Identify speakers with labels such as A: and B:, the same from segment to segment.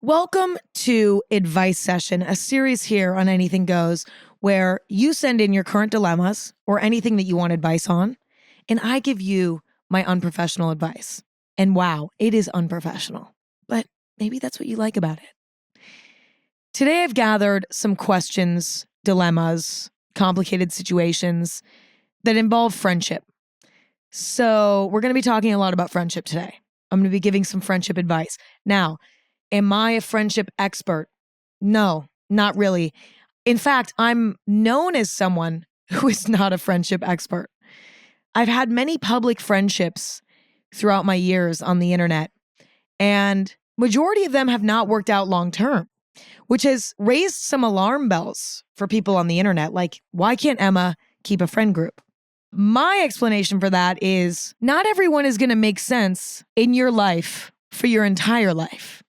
A: Welcome to Advice Session, a series here on Anything Goes, where you send in your current dilemmas or anything that you want advice on, and I give you my unprofessional advice. And wow, it is unprofessional, but maybe that's what you like about it. Today I've gathered some questions, dilemmas, complicated situations that involve friendship. So we're going to be talking a lot about friendship today. I'm going to be giving some friendship advice. Now, am I a friendship expert? No, not really. In fact, I'm known as someone who is not a friendship expert. I've had many public friendships throughout my years on the internet, and majority of them have not worked out long term, which has raised some alarm bells for people on the internet. Like, why can't Emma keep a friend group? My explanation for that is not everyone is going to make sense in your life for your entire life.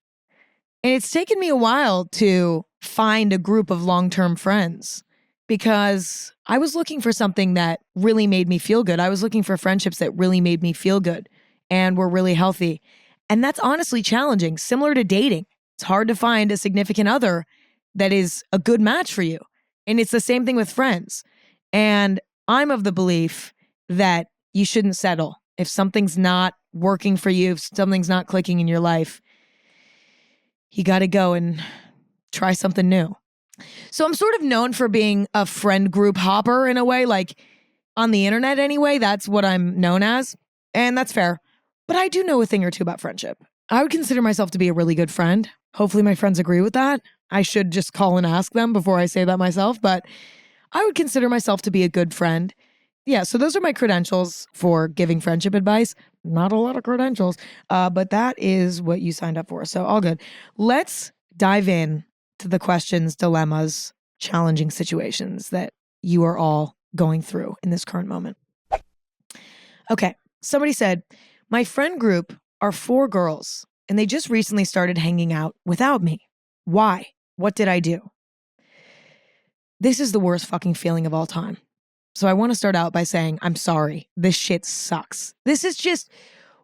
A: And it's taken me a while to find a group of long-term friends because I was looking for something that really made me feel good. I was looking for friendships that really made me feel good and were really healthy. And that's honestly challenging, similar to dating. It's hard to find a significant other that is a good match for you. And it's the same thing with friends. And I'm of the belief that you shouldn't settle. If something's not working for you, if something's not clicking in your life, you got to go and try something new. So I'm sort of known for being a friend group hopper in a way, like on the internet anyway. That's what I'm known as. And that's fair. But I do know a thing or two about friendship. I would consider myself to be a really good friend. Hopefully my friends agree with that. I should just call and ask them before I say that myself. But I would consider myself to be a good friend. Yeah, so those are my credentials for giving friendship advice. Not a lot of credentials, but that is what you signed up for. So all good. Let's dive in to the questions, dilemmas, challenging situations that you are all going through in this current moment. Okay, somebody said, my friend group are 4 girls, and they just recently started hanging out without me. Why? What did I do? This is the worst fucking feeling of all time. So I want to start out by saying, I'm sorry. This shit sucks. This is just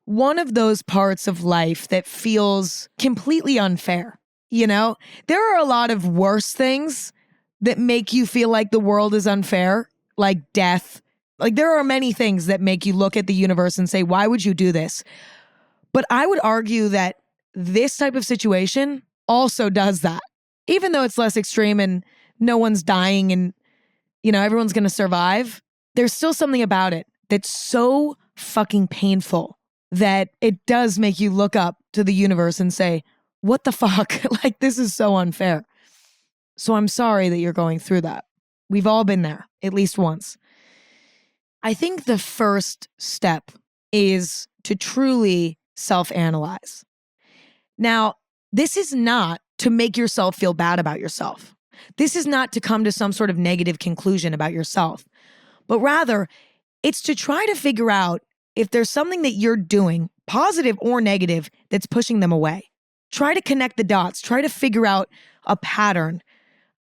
A: one of those parts of life that feels completely unfair. You know, there are a lot of worse things that make you feel like the world is unfair, like death. Like there are many things that make you look at the universe and say, why would you do this? But I would argue that this type of situation also does that. Even though it's less extreme and no one's dying and everyone's going to survive, there's still something about it that's so fucking painful that it does make you look up to the universe and say, what the fuck? Like, this is so unfair. So I'm sorry that you're going through that. We've all been there, at least once. I think the first step is to truly self-analyze. Now, this is not to make yourself feel bad about yourself. This is not to come to some sort of negative conclusion about yourself, but rather it's to try to figure out if there's something that you're doing, positive or negative, that's pushing them away. Try to connect the dots. Try to figure out a pattern.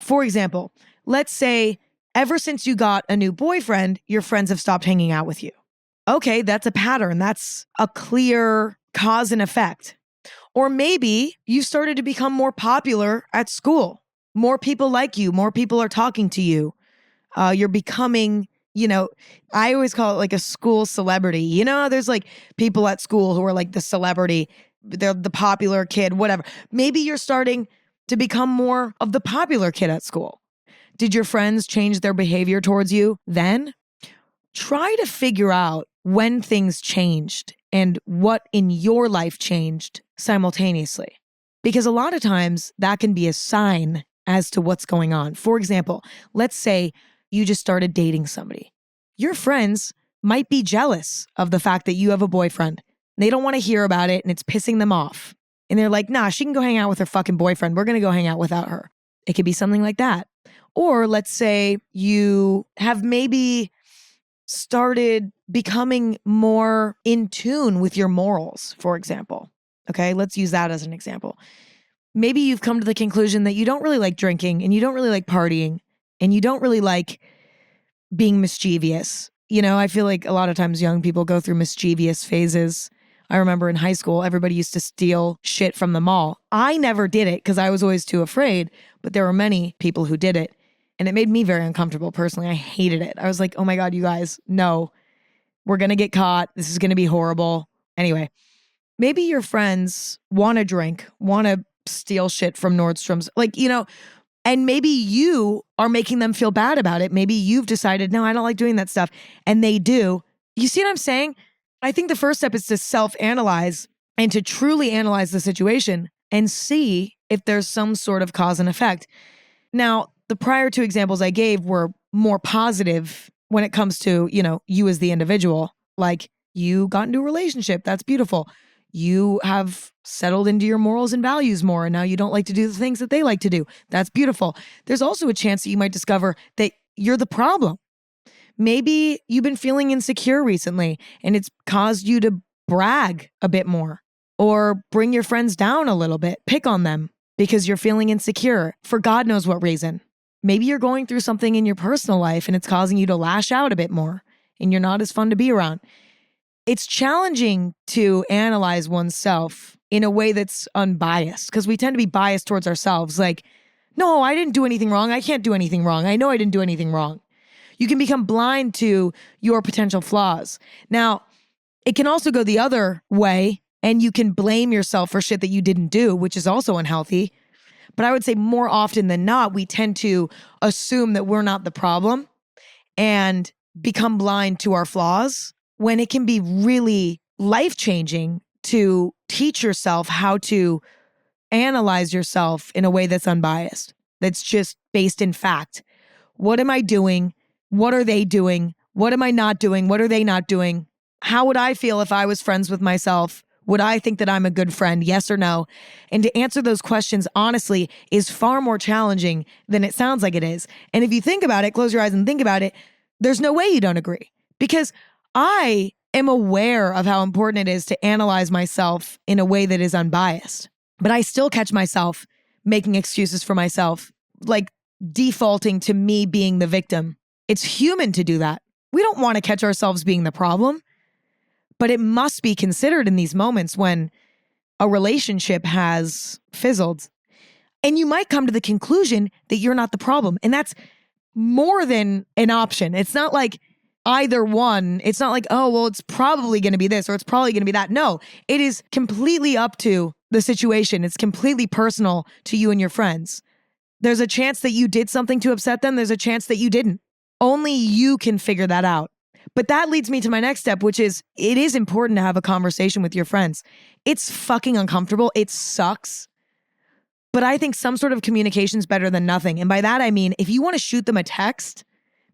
A: For example, let's say ever since you got a new boyfriend, your friends have stopped hanging out with you. Okay, that's a pattern. That's a clear cause and effect. Or maybe you started to become more popular at school. More people like you. More people are talking to you. You're becoming, I always call it like a school celebrity. There's like people at school who are like the celebrity. They're the popular kid, whatever. Maybe you're starting to become more of the popular kid at school. Did your friends change their behavior towards you then? Try to figure out when things changed and what in your life changed simultaneously. Because a lot of times that can be a sign as to what's going on. For example, let's say you just started dating somebody. Your friends might be jealous of the fact that you have a boyfriend. They don't want to hear about it and it's pissing them off. And they're like, nah, she can go hang out with her fucking boyfriend. We're going to go hang out without her. It could be something like that. Or let's say you have maybe started becoming more in tune with your morals, for example. Okay, let's use that as an example. Maybe you've come to the conclusion that you don't really like drinking and you don't really like partying and you don't really like being mischievous. I feel like a lot of times young people go through mischievous phases I remember in high school, everybody used to steal shit from the mall. I never did it because I was always too afraid, but there were many people who did it. And it made me very uncomfortable personally. I hated it. I was like, oh my God, you guys, no, we're going to get caught. This is going to be horrible. Anyway, maybe your friends want to drink, want to steal shit from Nordstrom's, and maybe you are making them feel bad about it. Maybe you've decided, no, I don't like doing that stuff. And they do. You see what I'm saying? I think the first step is to self-analyze and to truly analyze the situation and see if there's some sort of cause and effect. Now, the prior two examples I gave were more positive when it comes to, you as the individual. Like, you got into a relationship. That's beautiful. You have settled into your morals and values more, and now you don't like to do the things that they like to do. That's beautiful. There's also a chance that you might discover that you're the problem. Maybe you've been feeling insecure recently and it's caused you to brag a bit more or bring your friends down a little bit, pick on them because you're feeling insecure for God knows what reason. Maybe you're going through something in your personal life and it's causing you to lash out a bit more and you're not as fun to be around. It's challenging to analyze oneself in a way that's unbiased because we tend to be biased towards ourselves. Like, no, I didn't do anything wrong. I can't do anything wrong. I know I didn't do anything wrong. You can become blind to your potential flaws. Now, it can also go the other way and you can blame yourself for shit that you didn't do, which is also unhealthy. But I would say more often than not, we tend to assume that we're not the problem and become blind to our flaws when it can be really life-changing to teach yourself how to analyze yourself in a way that's unbiased, that's just based in fact. What am I doing? What are they doing? What am I not doing? What are they not doing? How would I feel if I was friends with myself? Would I think that I'm a good friend? Yes or no? And to answer those questions honestly is far more challenging than it sounds like it is. And if you think about it, close your eyes and think about it, there's no way you don't agree. Because I am aware of how important it is to analyze myself in a way that is unbiased. But I still catch myself making excuses for myself, like defaulting to me being the victim. It's human to do that. We don't want to catch ourselves being the problem, but it must be considered in these moments when a relationship has fizzled. And you might come to the conclusion that you're not the problem. And that's more than an option. It's not like either one. It's not like, oh, well, it's probably going to be this or it's probably going to be that. No, it is completely up to the situation. It's completely personal to you and your friends. There's a chance that you did something to upset them. There's a chance that you didn't. Only you can figure that out. But that leads me to my next step, which is it is important to have a conversation with your friends. It's fucking uncomfortable. It sucks. But I think some sort of communication is better than nothing. And by that, I mean, if you want to shoot them a text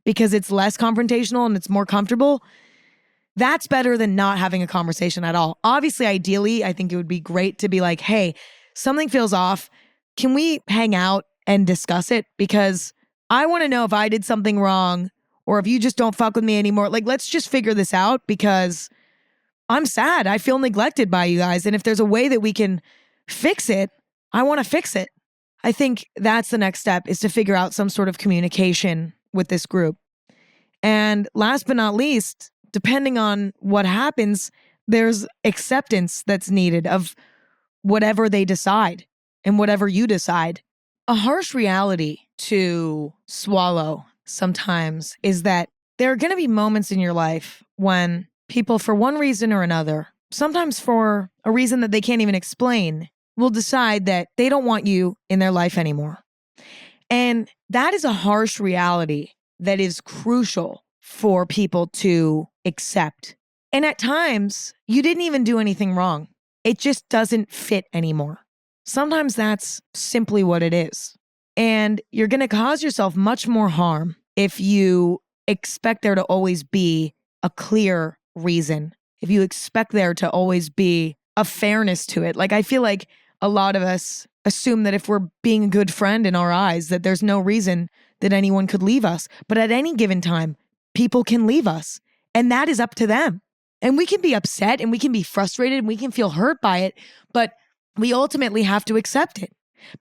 A: because it's less confrontational and it's more comfortable, that's better than not having a conversation at all. Obviously, ideally, I think it would be great to be like, hey, something feels off. Can we hang out and discuss it? Because I want to know if I did something wrong or if you just don't fuck with me anymore. Like, let's just figure this out because I'm sad. I feel neglected by you guys. And if there's a way that we can fix it, I want to fix it. I think that's the next step is to figure out some sort of communication with this group. And last but not least, depending on what happens, there's acceptance that's needed of whatever they decide and whatever you decide. A harsh reality to swallow sometimes is that there are going to be moments in your life when people, for one reason or another, sometimes for a reason that they can't even explain, will decide that they don't want you in their life anymore. And that is a harsh reality that is crucial for people to accept. And at times, you didn't even do anything wrong. It just doesn't fit anymore. Sometimes that's simply what it is. And you're going to cause yourself much more harm if you expect there to always be a clear reason, if you expect there to always be a fairness to it. Like, I feel like a lot of us assume that if we're being a good friend in our eyes, that there's no reason that anyone could leave us. But at any given time, people can leave us, and that is up to them. And we can be upset and we can be frustrated and we can feel hurt by it, but we ultimately have to accept it.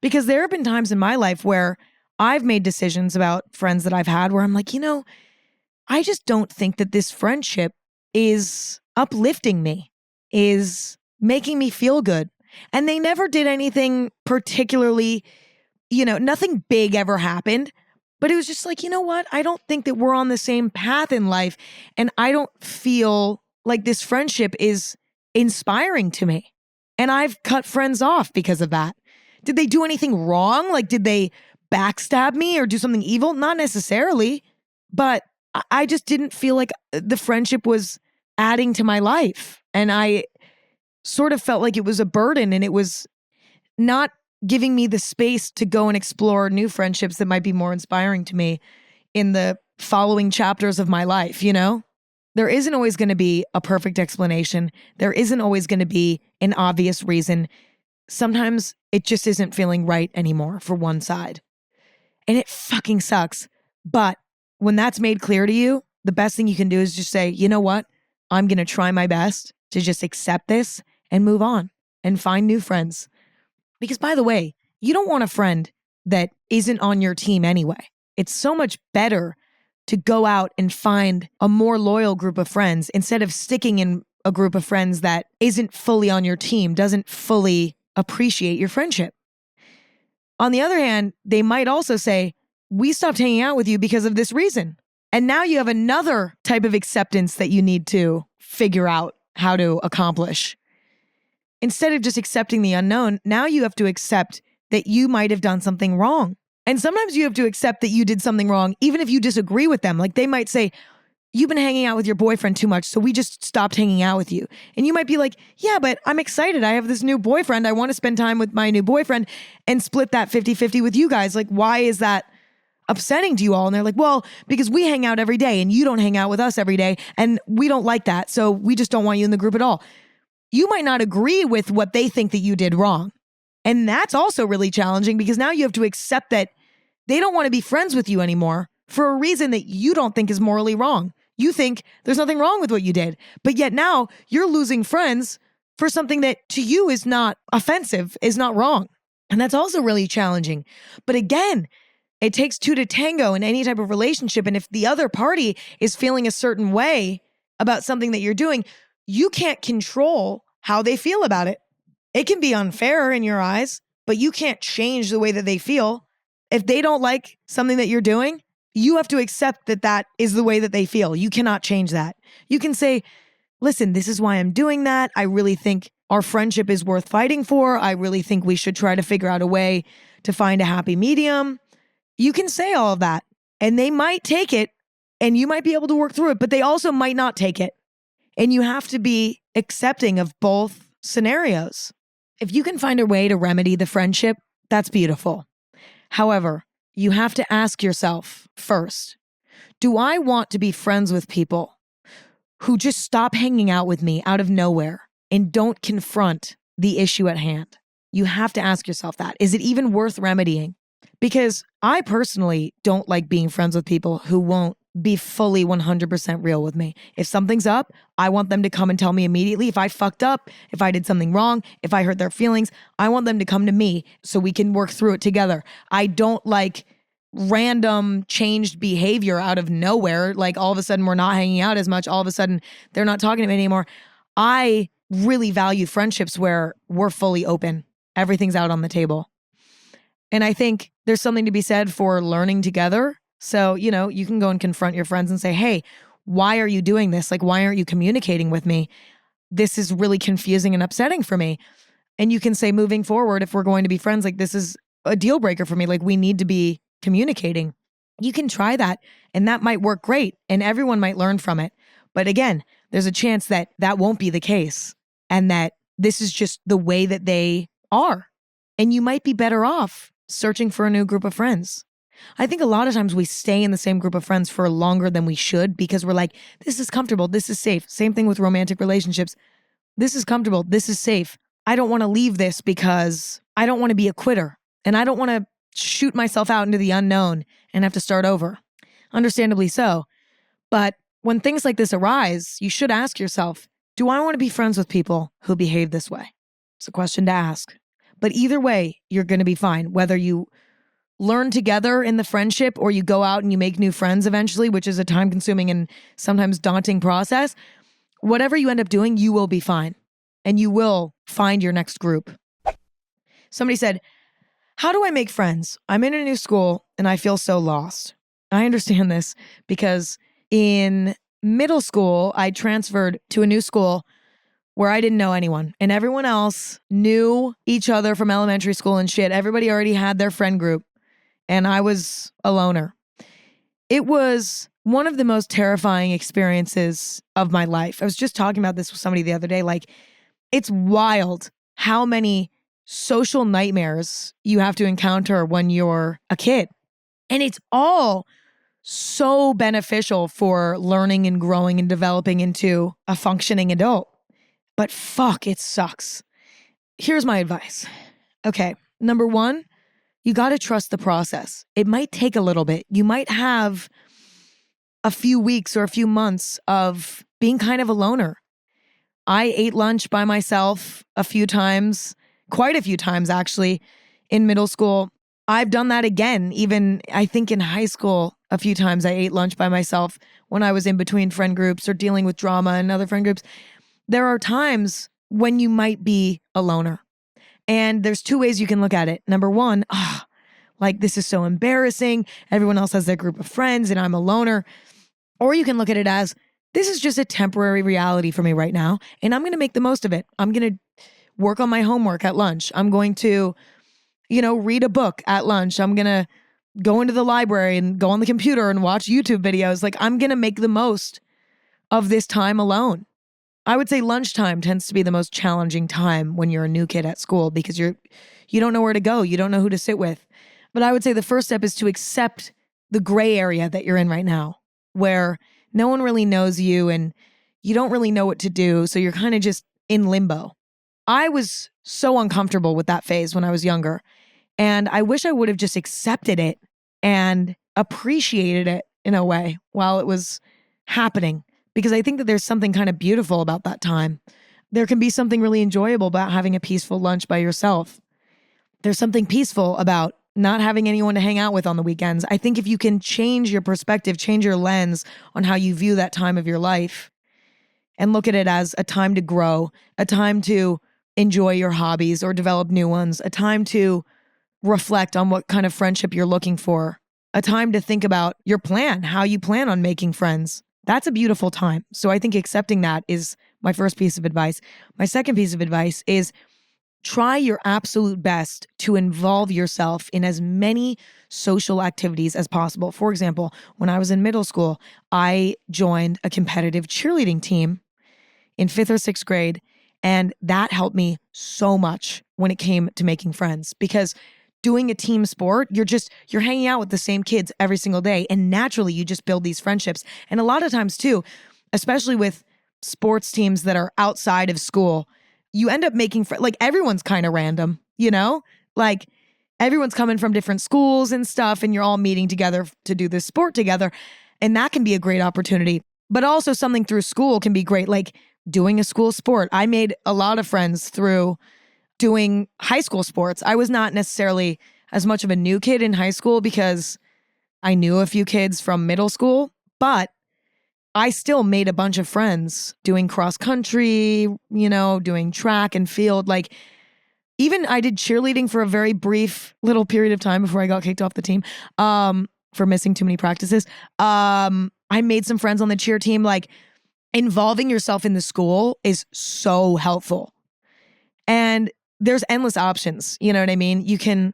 A: Because there have been times in my life where I've made decisions about friends that I've had where I'm like, I just don't think that this friendship is uplifting me. is making me feel good. And they never did anything particularly, nothing big ever happened. But it was just like, you know what? I don't think that we're on the same path in life. And I don't feel like this friendship is inspiring to me. And I've cut friends off because of that. Did they do anything wrong? Like, did they backstab me or do something evil? Not necessarily. But I just didn't feel like the friendship was adding to my life. And I sort of felt like it was a burden, and it was not giving me the space to go and explore new friendships that might be more inspiring to me in the following chapters of my life, There isn't always going to be a perfect explanation. There isn't always going to be an obvious reason. Sometimes it just isn't feeling right anymore for one side. And it fucking sucks. But when that's made clear to you, the best thing you can do is just say, you know what? I'm going to try my best to just accept this and move on and find new friends. Because by the way, you don't want a friend that isn't on your team anyway. It's so much better to go out and find a more loyal group of friends instead of sticking in a group of friends that isn't fully on your team, doesn't fully appreciate your friendship. On the other hand, they might also say, we stopped hanging out with you because of this reason. And now you have another type of acceptance that you need to figure out how to accomplish. Instead of just accepting the unknown, now you have to accept that you might have done something wrong. And sometimes you have to accept that you did something wrong, even if you disagree with them. Like they might say, you've been hanging out with your boyfriend too much, so we just stopped hanging out with you. And you might be like, yeah, but I'm excited. I have this new boyfriend. I want to spend time with my new boyfriend and split that 50-50 with you guys. Like, why is that upsetting to you all? And they're like, well, because we hang out every day and you don't hang out with us every day. And we don't like that. So we just don't want you in the group at all. You might not agree with what they think that you did wrong. And that's also really challenging because now you have to accept that they don't want to be friends with you anymore for a reason that you don't think is morally wrong. You think there's nothing wrong with what you did, but yet now you're losing friends for something that to you is not offensive, is not wrong. And that's also really challenging. But again, it takes two to tango in any type of relationship. And if the other party is feeling a certain way about something that you're doing, you can't control how they feel about it. It can be unfair in your eyes, but you can't change the way that they feel. If they don't like something that you're doing, you have to accept that that is the way that they feel. You cannot change that. You can say, listen, this is why I'm doing that. I really think our friendship is worth fighting for. I really think we should try to figure out a way to find a happy medium. You can say all of that, and they might take it, and you might be able to work through it, but they also might not take it. And you have to be accepting of both scenarios. If you can find a way to remedy the friendship, that's beautiful. However, you have to ask yourself first, do I want to be friends with people who just stop hanging out with me out of nowhere and don't confront the issue at hand? You have to ask yourself that. Is it even worth remedying? Because I personally don't like being friends with people who won't be fully 100% real with me. If something's up, I want them to come and tell me immediately. If I fucked up, if I did something wrong, if I hurt their feelings, I want them to come to me so we can work through it together. I don't like random changed behavior out of nowhere. Like all of a sudden we're not hanging out as much. All of a sudden they're not talking to me anymore. I really value friendships where we're fully open. Everything's out on the table. And I think there's something to be said for learning together. So, you can go and confront your friends and say, hey, why are you doing this? Like, why aren't you communicating with me? This is really confusing and upsetting for me. And you can say moving forward, if we're going to be friends, like this is a deal breaker for me. Like we need to be communicating. You can try that and that might work great and everyone might learn from it. But again, there's a chance that that won't be the case and that this is just the way that they are. And you might be better off searching for a new group of friends. I think a lot of times we stay in the same group of friends for longer than we should because we're like, this is comfortable, this is safe. Same thing with romantic relationships. This is comfortable, this is safe. I don't want to leave this because I don't want to be a quitter and I don't want to shoot myself out into the unknown and have to start over. Understandably so. But when things like this arise, you should ask yourself, do I want to be friends with people who behave this way? It's a question to ask. But either way, you're going to be fine. Whether you learn together in the friendship or you go out and you make new friends eventually, which is a time-consuming and sometimes daunting process, whatever you end up doing, you will be fine. and you will find your next group. Somebody said, how do I make friends? I'm in a new school and I feel so lost. I understand this because in middle school, I transferred to a new school where I didn't know anyone and everyone else knew each other from elementary school and shit. Everybody already had their friend group and I was a loner. It was one of the most terrifying experiences of my life. I was just talking about this with somebody the other day. Like, it's wild how many social nightmares you have to encounter when you're a kid. And it's all so beneficial for learning and growing and developing into a functioning adult. But fuck, it sucks. Here's my advice. Okay, number one, you got to trust the process. It might take a little bit. You might have a few weeks or a few months of being kind of a loner. I ate lunch by myself a few times, quite a few times actually, in middle school. I've done that again, even I think in high school, a few times I ate lunch by myself when I was in between friend groups or dealing with drama and other friend groups. There are times when you might be a loner. And there's two ways you can look at it. Number one, like this is so embarrassing. Everyone else has their group of friends and I'm a loner. Or you can look at it as, this is just a temporary reality for me right now, and I'm going to make the most of it. I'm going to work on my homework at lunch. I'm going to, read a book at lunch. I'm going to go into the library and go on the computer and watch YouTube videos. Like, I'm going to make the most of this time alone. I would say lunchtime tends to be the most challenging time when you're a new kid at school because you don't know where to go. You don't know who to sit with. But I would say the first step is to accept the gray area that you're in right now, where no one really knows you and you don't really know what to do. So you're kind of just in limbo. I was so uncomfortable with that phase when I was younger. And I wish I would have just accepted it and appreciated it in a way while it was happening. Because I think that there's something kind of beautiful about that time. There can be something really enjoyable about having a peaceful lunch by yourself. There's something peaceful about not having anyone to hang out with on the weekends. I think if you can change your perspective, change your lens on how you view that time of your life and look at it as a time to grow, a time to enjoy your hobbies or develop new ones, a time to reflect on what kind of friendship you're looking for, a time to think about your plan, how you plan on making friends. That's a beautiful time. So I think accepting that is my first piece of advice. My second piece of advice is try your absolute best to involve yourself in as many social activities as possible. For example, when I was in middle school, I joined a competitive cheerleading team in 5th or 6th grade, and that helped me so much when it came to making friends because doing a team sport, you're hanging out with the same kids every single day, and naturally you just build these friendships. And a lot of times too, especially with sports teams that are outside of school, you end up making friends. Like everyone's kind of random, like everyone's coming from different schools and stuff, and you're all meeting together to do this sport together. And that can be a great opportunity. But also something through school can be great, like doing a school sport. I made a lot of friends through doing high school sports. I was not necessarily as much of a new kid in high school because I knew a few kids from middle school, but I still made a bunch of friends doing cross country, doing track and field. Like, even I did cheerleading for a very brief little period of time before I got kicked off the team for missing too many practices. I made some friends on the cheer team. Like, involving yourself in the school is so helpful. And there's endless options. You know what I mean? You can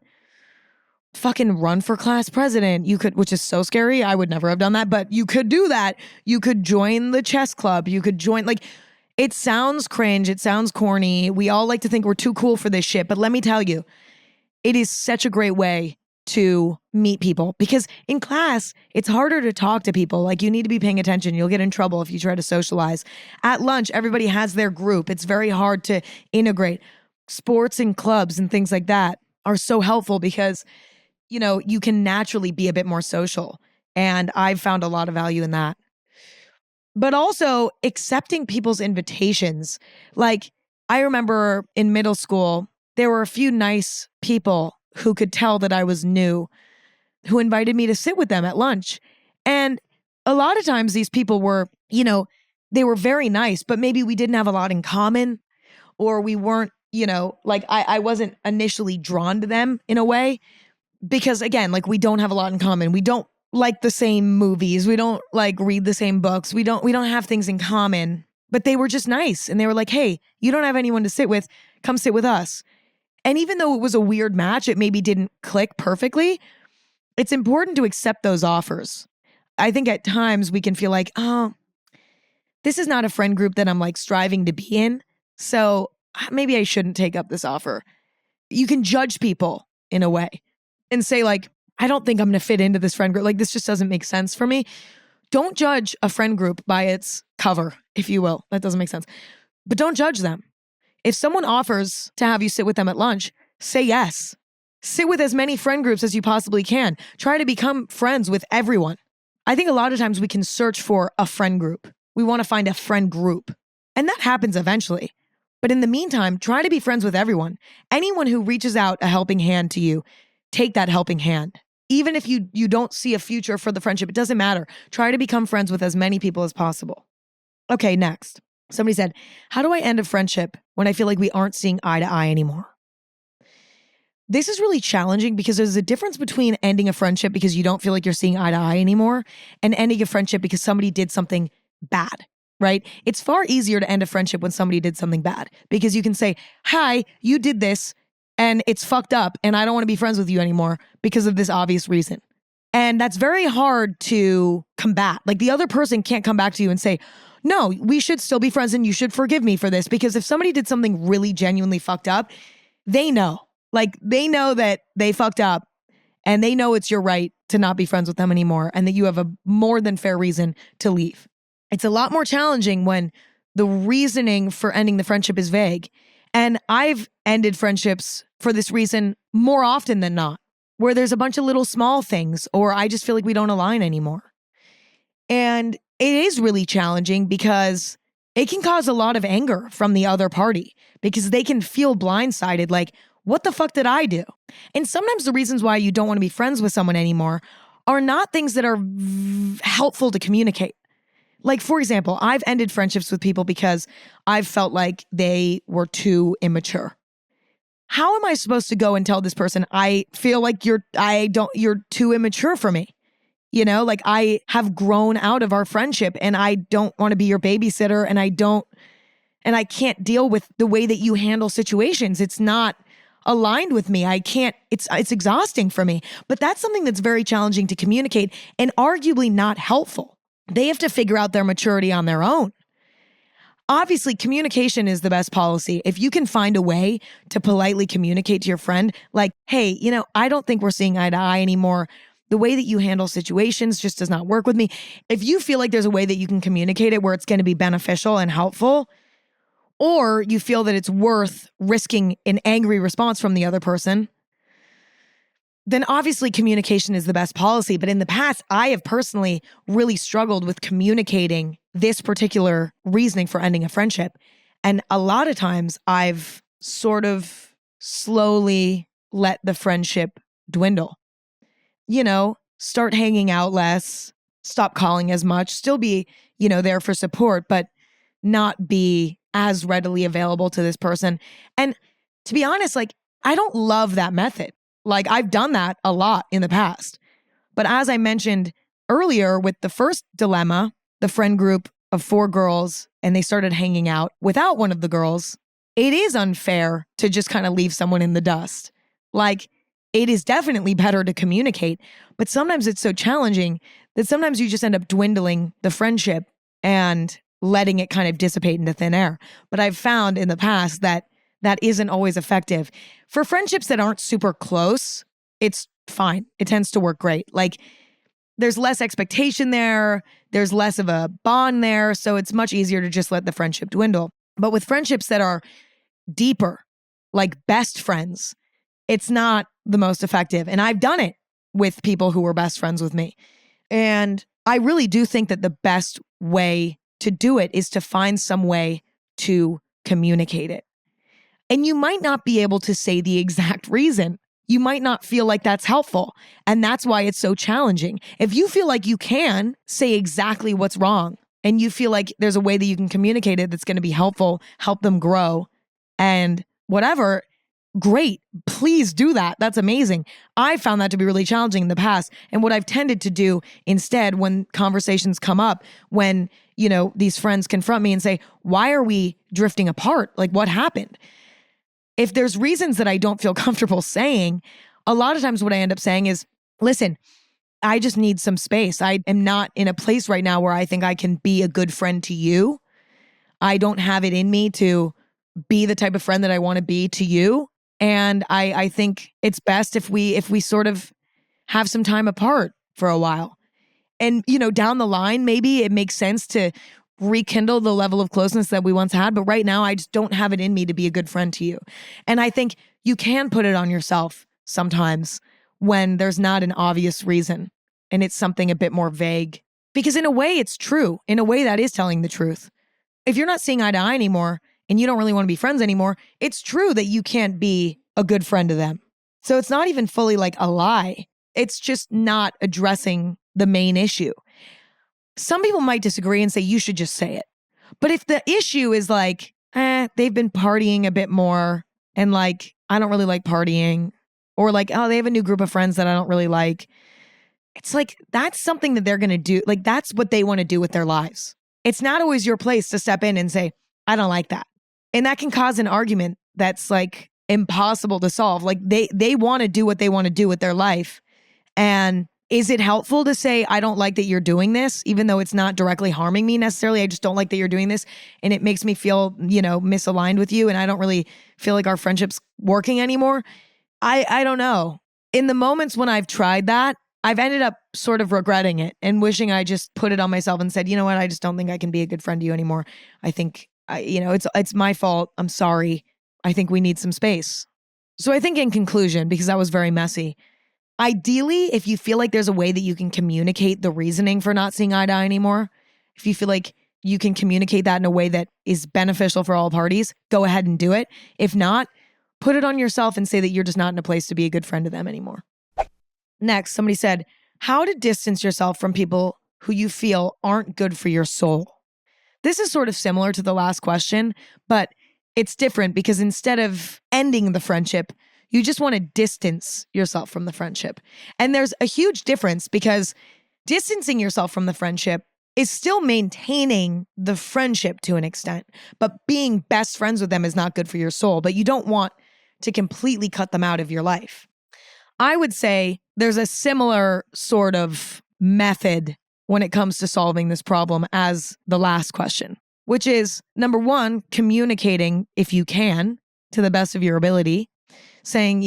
A: fucking run for class president. You could, which is so scary. I would never have done that, but you could do that. You could join the chess club. You could join, like, it sounds cringe. It sounds corny. We all like to think we're too cool for this shit. But let me tell you, it is such a great way to meet people because in class, it's harder to talk to people. Like, you need to be paying attention. You'll get in trouble if you try to socialize. At lunch, everybody has their group. It's very hard to integrate. Sports and clubs and things like that are so helpful because you can naturally be a bit more social. And I've found a lot of value in that. But also accepting people's invitations. Like, I remember in middle school, there were a few nice people who could tell that I was new, who invited me to sit with them at lunch. And a lot of times these people were, they were very nice, but maybe we didn't have a lot in common. or we weren't, like I wasn't initially drawn to them in a way because again, like we don't have a lot in common. We don't like the same movies. We don't like read the same books. We don't have things in common, but they were just nice. And they were like, hey, you don't have anyone to sit with. Come sit with us. And even though it was a weird match, it maybe didn't click perfectly. It's important to accept those offers. I think at times we can feel like, oh, this is not a friend group that I'm like striving to be in. So maybe I shouldn't take up this offer. You can judge people in a way and say like, I don't think I'm going to fit into this friend group. Like this just doesn't make sense for me. Don't judge a friend group by its cover, if you will. That doesn't make sense. But don't judge them. If someone offers to have you sit with them at lunch, say yes. Sit with as many friend groups as you possibly can. Try to become friends with everyone. I think a lot of times we can search for a friend group. We want to find a friend group. And that happens eventually. But in the meantime, try to be friends with everyone. Anyone who reaches out a helping hand to you, take that helping hand. Even if you don't see a future for the friendship, it doesn't matter. Try to become friends with as many people as possible. Okay, next. Somebody said, how do I end a friendship when I feel like we aren't seeing eye to eye anymore? This is really challenging because there's a difference between ending a friendship because you don't feel like you're seeing eye to eye anymore and ending a friendship because somebody did something bad, right? It's far easier to end a friendship when somebody did something bad because you can say, hi, you did this and it's fucked up and I don't want to be friends with you anymore because of this obvious reason. And that's very hard to combat. Like the other person can't come back to you and say, no, we should still be friends and you should forgive me for this. Because if somebody did something really genuinely fucked up, they know. Like they know that they fucked up and they know it's your right to not be friends with them anymore and that you have a more than fair reason to leave. It's a lot more challenging when the reasoning for ending the friendship is vague. And I've ended friendships for this reason more often than not, where there's a bunch of little small things or I just feel like we don't align anymore. And it is really challenging because it can cause a lot of anger from the other party because they can feel blindsided like, what the fuck did I do? And sometimes the reasons why you don't want to be friends with someone anymore are not things that are helpful to communicate. Like, for example, I've ended friendships with people because I've felt like they were too immature. How am I supposed to go and tell this person, I feel like you're too immature for me? You know, like I have grown out of our friendship and I don't want to be your babysitter and I can't deal with the way that you handle situations. It's not aligned with me. It's exhausting for me. But that's something that's very challenging to communicate and arguably not helpful. They have to figure out their maturity on their own. Obviously, communication is the best policy. If you can find a way to politely communicate to your friend, like, hey, I don't think we're seeing eye to eye anymore. The way that you handle situations just does not work with me. If you feel like there's a way that you can communicate it where it's going to be beneficial and helpful, or you feel that it's worth risking an angry response from the other person, then obviously communication is the best policy. But in the past, I have personally really struggled with communicating this particular reasoning for ending a friendship. And a lot of times I've sort of slowly let the friendship dwindle. Start hanging out less, stop calling as much, still be, there for support, but not be as readily available to this person. And to be honest, like, I don't love that method. Like, I've done that a lot in the past. But as I mentioned earlier with the first dilemma, the friend group of 4 girls, and they started hanging out without one of the girls, it is unfair to just kind of leave someone in the dust. Like, it is definitely better to communicate, but sometimes it's so challenging that sometimes you just end up dwindling the friendship and letting it kind of dissipate into thin air. But I've found in the past that that isn't always effective. For friendships that aren't super close, it's fine. It tends to work great. Like, there's less expectation there. There's less of a bond there. So it's much easier to just let the friendship dwindle. But with friendships that are deeper, like best friends, it's not the most effective. And I've done it with people who were best friends with me. And I really do think that the best way to do it is to find some way to communicate it. And you might not be able to say the exact reason. You might not feel like that's helpful. And that's why it's so challenging. If you feel like you can say exactly what's wrong and you feel like there's a way that you can communicate it that's going to be helpful, help them grow, and whatever, great. Please do that. That's amazing. I found that to be really challenging in the past. And what I've tended to do instead when conversations come up, when, these friends confront me and say, why are we drifting apart? Like, what happened? If there's reasons that I don't feel comfortable saying, a lot of times what I end up saying is, listen, I just need some space. I am not in a place right now where I think I can be a good friend to you. I don't have it in me to be the type of friend that I want to be to you. And I think it's best if we sort of have some time apart for a while. And, down the line, maybe it makes sense to rekindle the level of closeness that we once had. But right now, I just don't have it in me to be a good friend to you. And I think you can put it on yourself sometimes when there's not an obvious reason and it's something a bit more vague. Because in a way, it's true. In a way, that is telling the truth. If you're not seeing eye to eye anymore, and you don't really want to be friends anymore, it's true that you can't be a good friend to them. So it's not even fully like a lie. It's just not addressing the main issue. Some people might disagree and say you should just say it. But if the issue is like, they've been partying a bit more and like, I don't really like partying, or like, oh, they have a new group of friends that I don't really like. It's like, that's something that they're going to do. Like, that's what they want to do with their lives. It's not always your place to step in and say, I don't like that. And that can cause an argument that's like impossible to solve. Like they want to do what they want to do with their life. And is it helpful to say, I don't like that you're doing this, even though it's not directly harming me necessarily? I just don't like that you're doing this. And it makes me feel, misaligned with you. And I don't really feel like our friendship's working anymore. I don't know. In the moments when I've tried that, I've ended up sort of regretting it and wishing I just put it on myself and said, you know what? I just don't think I can be a good friend to you anymore. I think it's my fault. I'm sorry. I think we need some space. So I think in conclusion, because that was very messy, ideally, if you feel like there's a way that you can communicate the reasoning for not seeing eye to eye anymore, if you feel like you can communicate that in a way that is beneficial for all parties, go ahead and do it. If not, put it on yourself and say that you're just not in a place to be a good friend to them anymore. Next, somebody said, how to distance yourself from people who you feel aren't good for your soul. This is sort of similar to the last question, but it's different because instead of ending the friendship, you just want to distance yourself from the friendship. And there's a huge difference because distancing yourself from the friendship is still maintaining the friendship to an extent, but being best friends with them is not good for your soul, but you don't want to completely cut them out of your life. I would say there's a similar sort of method when it comes to solving this problem as the last question, which is, number one, communicating, if you can, to the best of your ability, saying,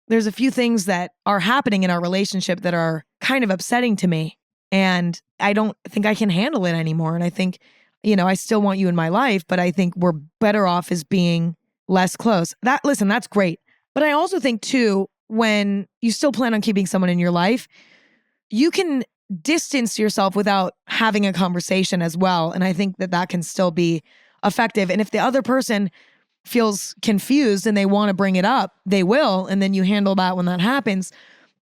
A: there's a few things that are happening in our relationship that are kind of upsetting to me, and I don't think I can handle it anymore. And I think, I still want you in my life, but I think we're better off as being less close. Listen, that's great. But I also think too, when you still plan on keeping someone in your life, you can distance yourself without having a conversation as well. And I think that can still be effective. And if the other person feels confused and they want to bring it up, they will. And then you handle that when that happens.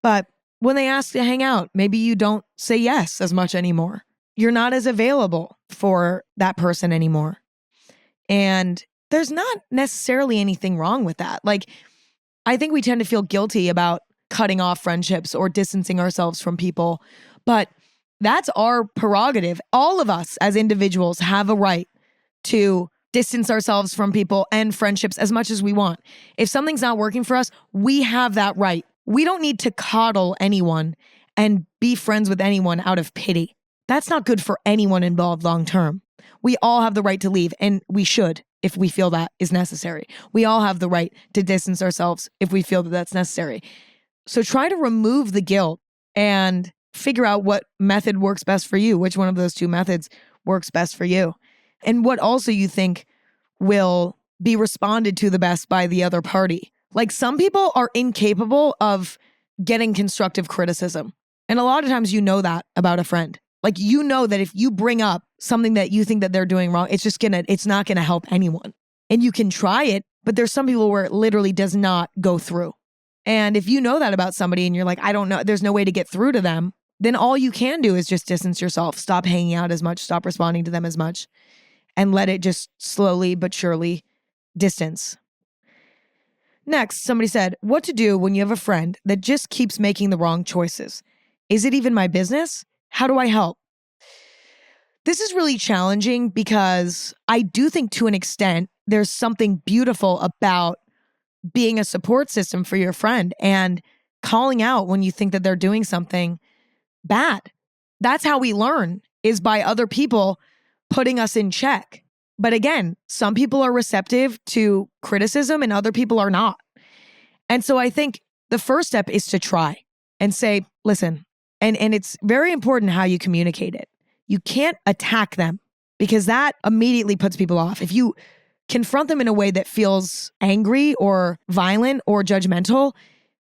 A: But when they ask to hang out, maybe you don't say yes as much anymore. You're not as available for that person anymore. And there's not necessarily anything wrong with that. Like, I think we tend to feel guilty about cutting off friendships or distancing ourselves from people, but that's our prerogative. All of us as individuals have a right to distance ourselves from people and friendships as much as we want. If something's not working for us, we have that right. We don't need to coddle anyone and be friends with anyone out of pity. That's not good for anyone involved long term. We all have the right to leave, and we should if we feel that is necessary. We all have the right to distance ourselves if we feel that that's necessary. So try to remove the guilt and figure out what method works best for you, which one of those two methods works best for you, and what also you think will be responded to the best by the other party. Like, some people are incapable of getting constructive criticism. And a lot of times you know that about a friend. Like, you know that if you bring up something that you think that they're doing wrong, it's not gonna help anyone. And you can try it, but there's some people where it literally does not go through. And if you know that about somebody and you're like, I don't know, there's no way to get through to them, then all you can do is just distance yourself, stop hanging out as much, stop responding to them as much, and let it just slowly but surely distance. Next, somebody said, what to do when you have a friend that just keeps making the wrong choices? Is it even my business? How do I help? This is really challenging because I do think to an extent there's something beautiful about being a support system for your friend and calling out when you think that they're doing something bad. That's how we learn, is by other people putting us in check. But again, some people are receptive to criticism and other people are not. And so I think the first step is to try and say, listen, and it's very important how you communicate it. You can't attack them because that immediately puts people off. If you confront them in a way that feels angry or violent or judgmental,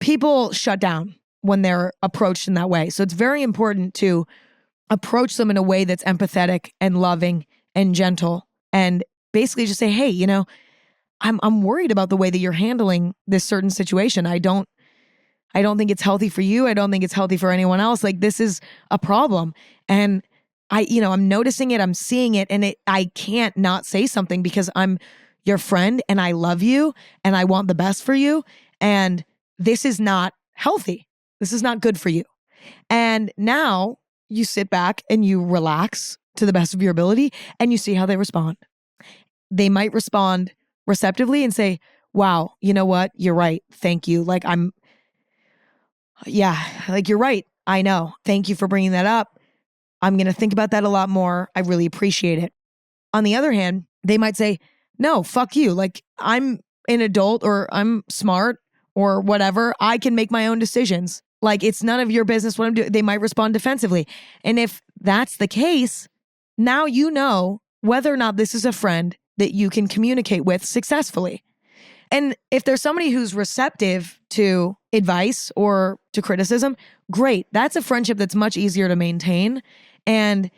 A: people shut down when they're approached in that way. So it's very important to approach them in a way that's empathetic and loving and gentle and basically just say, hey, I'm worried about the way that you're handling this certain situation. I don't think it's healthy for you. I don't think it's healthy for anyone else. Like, this is a problem. And I'm noticing it, I'm seeing it, and I can't not say something because I'm your friend and I love you and I want the best for you. And this is not healthy. This is not good for you. And now you sit back and you relax to the best of your ability and you see how they respond. They might respond receptively and say, wow, you know what? You're right. Thank you. You're right. I know. Thank you for bringing that up. I'm going to think about that a lot more. I really appreciate it. On the other hand, they might say, no, fuck you. Like, I'm an adult or I'm smart or whatever. I can make my own decisions. Like, it's none of your business what I'm doing. They might respond defensively. And if that's the case, now you know whether or not this is a friend that you can communicate with successfully. And if there's somebody who's receptive to advice or to criticism, great. That's a friendship that's much easier to maintain. And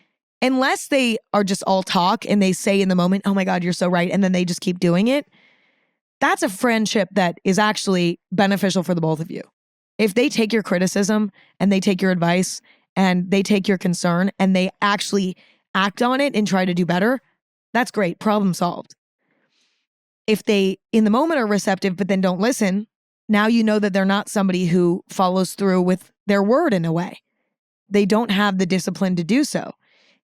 A: unless they are just all talk and they say in the moment, oh my God, you're so right, and then they just keep doing it, that's a friendship that is actually beneficial for the both of you. If they take your criticism and they take your advice and they take your concern and they actually act on it and try to do better, that's great. Problem solved. If they, in the moment, are receptive but then don't listen, now you know that they're not somebody who follows through with their word in a way. They don't have the discipline to do so.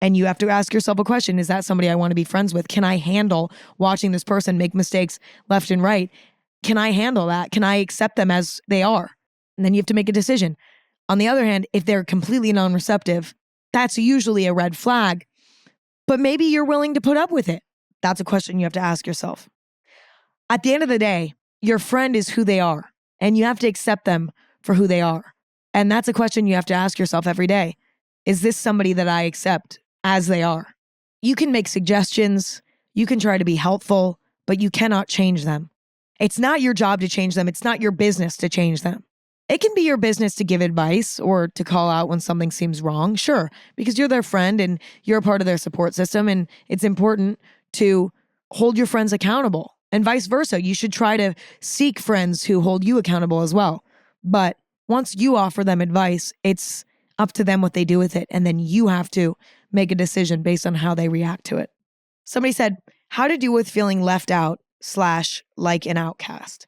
A: And you have to ask yourself a question. Is that somebody I want to be friends with? Can I handle watching this person make mistakes left and right? Can I handle that? Can I accept them as they are? And then you have to make a decision. On the other hand, if they're completely non-receptive, that's usually a red flag. But maybe you're willing to put up with it. That's a question you have to ask yourself. At the end of the day, your friend is who they are, and you have to accept them for who they are. And that's a question you have to ask yourself every day. Is this somebody that I accept as they are? You can make suggestions, you can try to be helpful, but you cannot change them. It's not your job to change them. It's not your business to change them. It can be your business to give advice or to call out when something seems wrong, sure, because you're their friend and you're a part of their support system, and it's important to hold your friends accountable. And vice versa, you should try to seek friends who hold you accountable as well. But once you offer them advice, it's up to them what they do with it. And then you have to make a decision based on how they react to it. Somebody said, how to deal with feeling left out / like an outcast.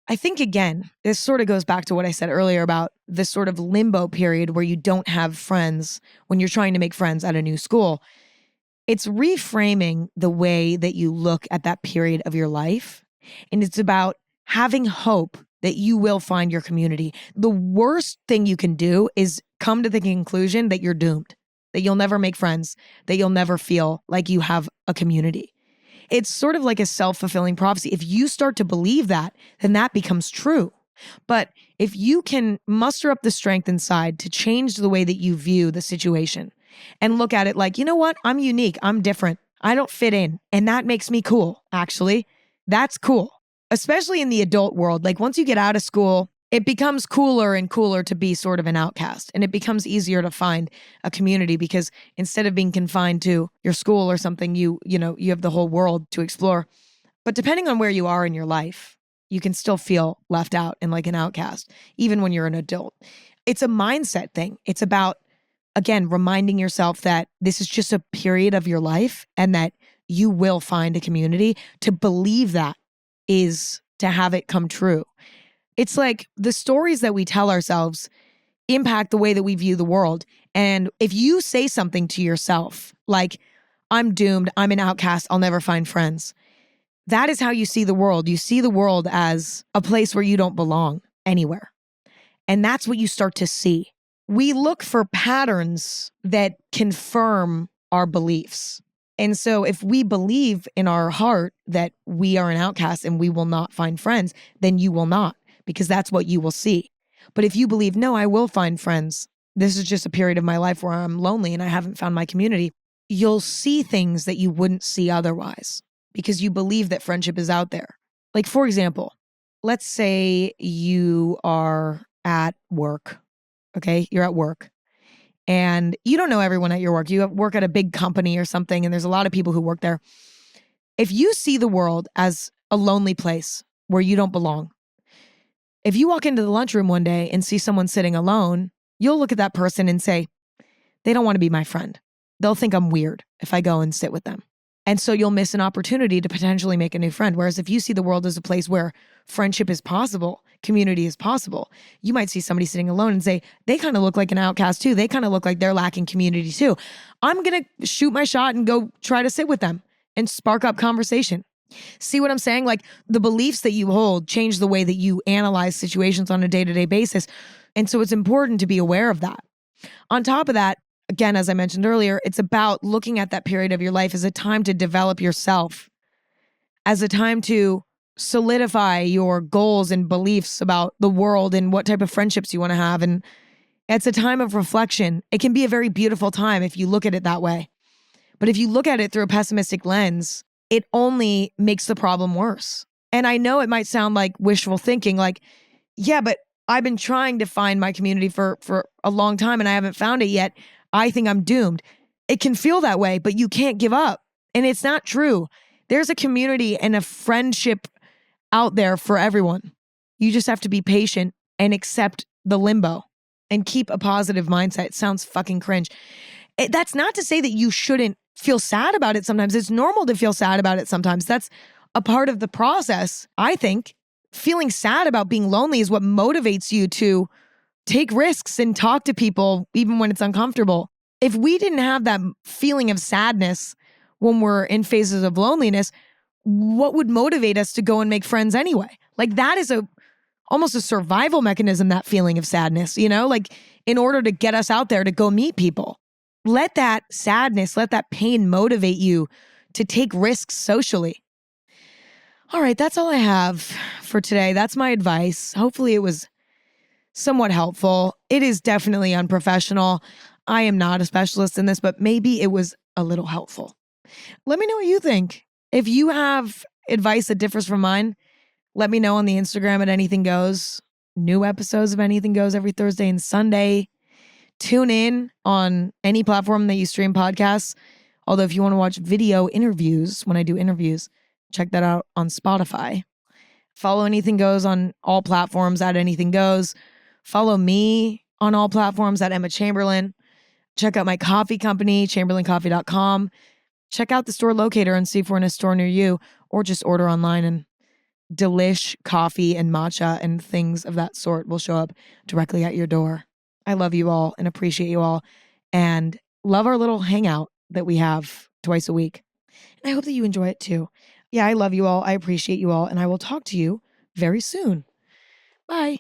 A: I think, again, this sort of goes back to what I said earlier about this sort of limbo period where you don't have friends when you're trying to make friends at a new school. It's reframing the way that you look at that period of your life. And it's about having hope that you will find your community. The worst thing you can do is come to the conclusion that you're doomed, that you'll never make friends, that you'll never feel like you have a community. It's sort of like a self-fulfilling prophecy. If you start to believe that, then that becomes true. But if you can muster up the strength inside to change the way that you view the situation and look at it like, you know what? I'm unique. I'm different. I don't fit in. And that makes me cool, actually. That's cool. Especially in the adult world. Like, once you get out of school, it becomes cooler and cooler to be sort of an outcast. And it becomes easier to find a community because instead of being confined to your school or something, you have the whole world to explore. But depending on where you are in your life, you can still feel left out and like an outcast, even when you're an adult. It's a mindset thing. It's about, again, reminding yourself that this is just a period of your life and that you will find a community. To believe that is to have it come true. It's like the stories that we tell ourselves impact the way that we view the world. And if you say something to yourself like, I'm doomed, I'm an outcast, I'll never find friends, that is how you see the world. You see the world as a place where you don't belong anywhere. And that's what you start to see. We look for patterns that confirm our beliefs. And so if we believe in our heart that we are an outcast and we will not find friends, then you will not, because that's what you will see. But if you believe, no, I will find friends, this is just a period of my life where I'm lonely and I haven't found my community, you'll see things that you wouldn't see otherwise because you believe that friendship is out there. Like, for example, let's say you are at work, okay? You're at work and you don't know everyone at your work. You work at a big company or something and there's a lot of people who work there. If you see the world as a lonely place where you don't belong, if you walk into the lunchroom one day and see someone sitting alone, you'll look at that person and say, they don't want to be my friend. They'll think I'm weird if I go and sit with them. And so you'll miss an opportunity to potentially make a new friend. Whereas if you see the world as a place where friendship is possible, community is possible, you might see somebody sitting alone and say, they kind of look like an outcast too. They kind of look like they're lacking community too. I'm going to shoot my shot and go try to sit with them and spark up conversation. See what I'm saying? Like, the beliefs that you hold change the way that you analyze situations on a day-to-day basis. And so it's important to be aware of that. On top of that, again, as I mentioned earlier, it's about looking at that period of your life as a time to develop yourself, as a time to solidify your goals and beliefs about the world and what type of friendships you want to have. And it's a time of reflection. It can be a very beautiful time if you look at it that way. But if you look at it through a pessimistic lens, it only makes the problem worse. And I know it might sound like wishful thinking, like, yeah, but I've been trying to find my community for a long time and I haven't found it yet. I think I'm doomed. It can feel that way, but you can't give up. And it's not true. There's a community and a friendship out there for everyone. You just have to be patient and accept the limbo and keep a positive mindset. It sounds fucking cringe. That's not to say that you shouldn't feel sad about it sometimes. It's normal to feel sad about it sometimes. That's a part of the process, I think. Feeling sad about being lonely is what motivates you to take risks and talk to people even when it's uncomfortable. If we didn't have that feeling of sadness when we're in phases of loneliness, what would motivate us to go and make friends anyway? Like, that is almost a survival mechanism, that feeling of sadness, like, in order to get us out there to go meet people. Let that sadness, let that pain motivate you to take risks socially. All right, that's all I have for today. That's my advice. Hopefully it was somewhat helpful. It is definitely unprofessional. I am not a specialist in this, but maybe it was a little helpful. Let me know what you think. If you have advice that differs from mine, let me know on the Instagram at Anything Goes. New episodes of Anything Goes every Thursday and Sunday. Tune in on any platform that you stream podcasts. Although if you want to watch video interviews, when I do interviews, check that out on Spotify. Follow Anything Goes on all platforms at Anything Goes. Follow me on all platforms at Emma Chamberlain. Check out my coffee company, chamberlaincoffee.com. Check out the store locator and see if we're in a store near you, or just order online and delish coffee and matcha and things of that sort will show up directly at your door. I love you all and appreciate you all and love our little hangout that we have twice a week. And I hope that you enjoy it too. Yeah, I love you all. I appreciate you all. And I will talk to you very soon. Bye.